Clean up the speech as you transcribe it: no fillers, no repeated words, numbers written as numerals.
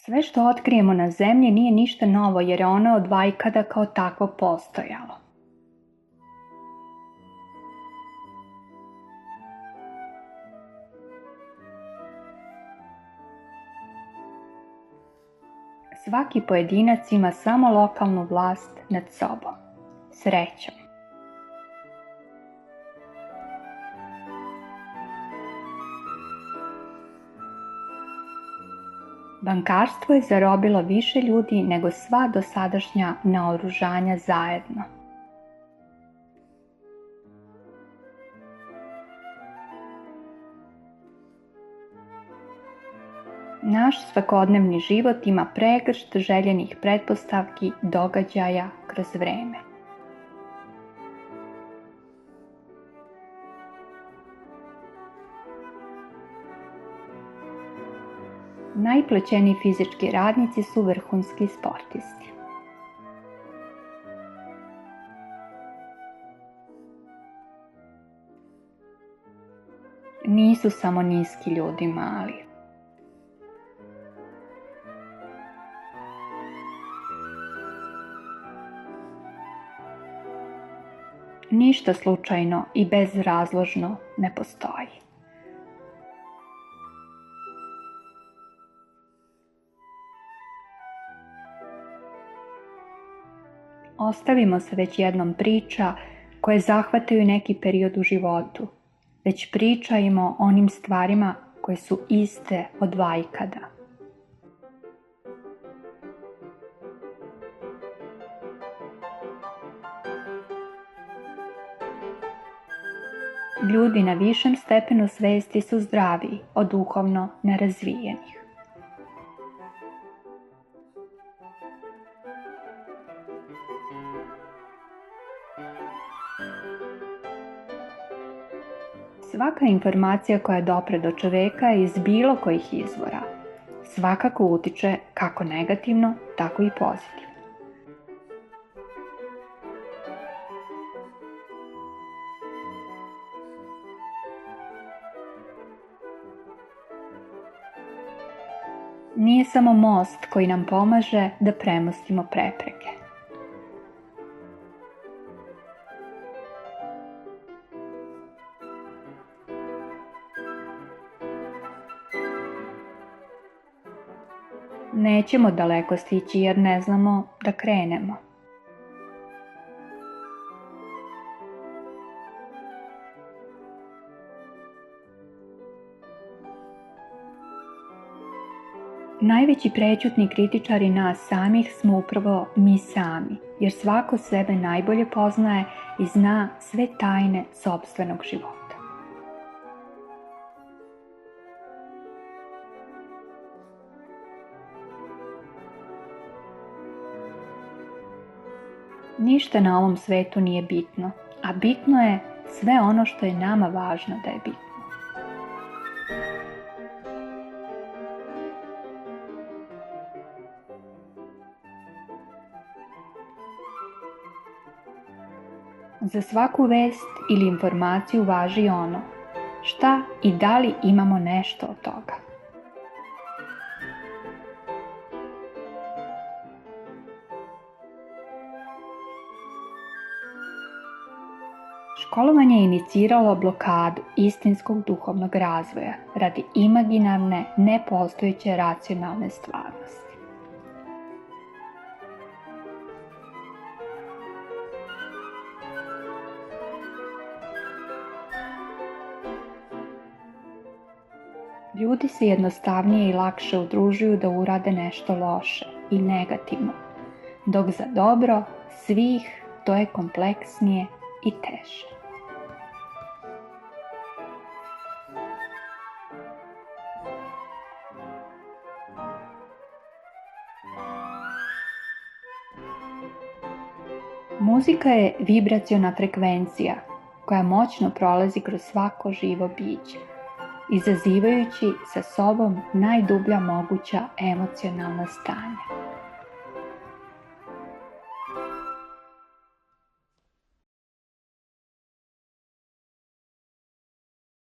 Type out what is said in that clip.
Sve što otkrijemo na Zemlji nije ništa novo jer je ono od vajkada kao takvo postojalo. Svaki pojedinac ima samo lokalnu vlast nad sobom. Srećom. Bankarstvo je zarobilo više ljudi nego sva dosadašnja naoružanja zajedno. Naš svakodnevni život ima pregršt željenih pretpostavki, događaja kroz vreme. Najplaćeniji fizički radnici su vrhunski sportisti. Nisu samo niski ljudi mali. Ništa slučajno i bezrazložno ne postoji. Ostavimo se već jednom priča koje zahvataju neki period u životu. Već pričajmo o onim stvarima koje su iste od vajkada. Ljudi na višem stepenu svesti su zdraviji od duhovno nerazvijenih. Svaka informacija koja dopre do čoveka je iz bilo kojih izvora. Svakako utiče kako negativno, tako i pozitivno. Nije samo most koji nam pomaže da premostimo prepreke. Nećemo daleko stići jer ne znamo da krenemo. Najveći prećutni kritičari nas samih smo upravo mi sami, jer svako sebe najbolje poznaje i zna sve tajne sopstvenog života. Ništa na ovom svetu nije bitno, a bitno je sve ono što je nama važno da je bitno. Za svaku vest ili informaciju važi ono šta i da li imamo nešto od toga. Školovanje je iniciralo blokadu istinskog duhovnog razvoja radi imaginarne, nepostojeće racionalne stvarnosti. Ljudi se jednostavnije i lakše udružuju da urade nešto loše i negativno, dok za dobro svih to je kompleksnije i teže. Muzika je vibraciona frekvencija koja moćno prolazi kroz svako živo biće, izazivajući sa sobom najdublja moguća emocionalna stanja.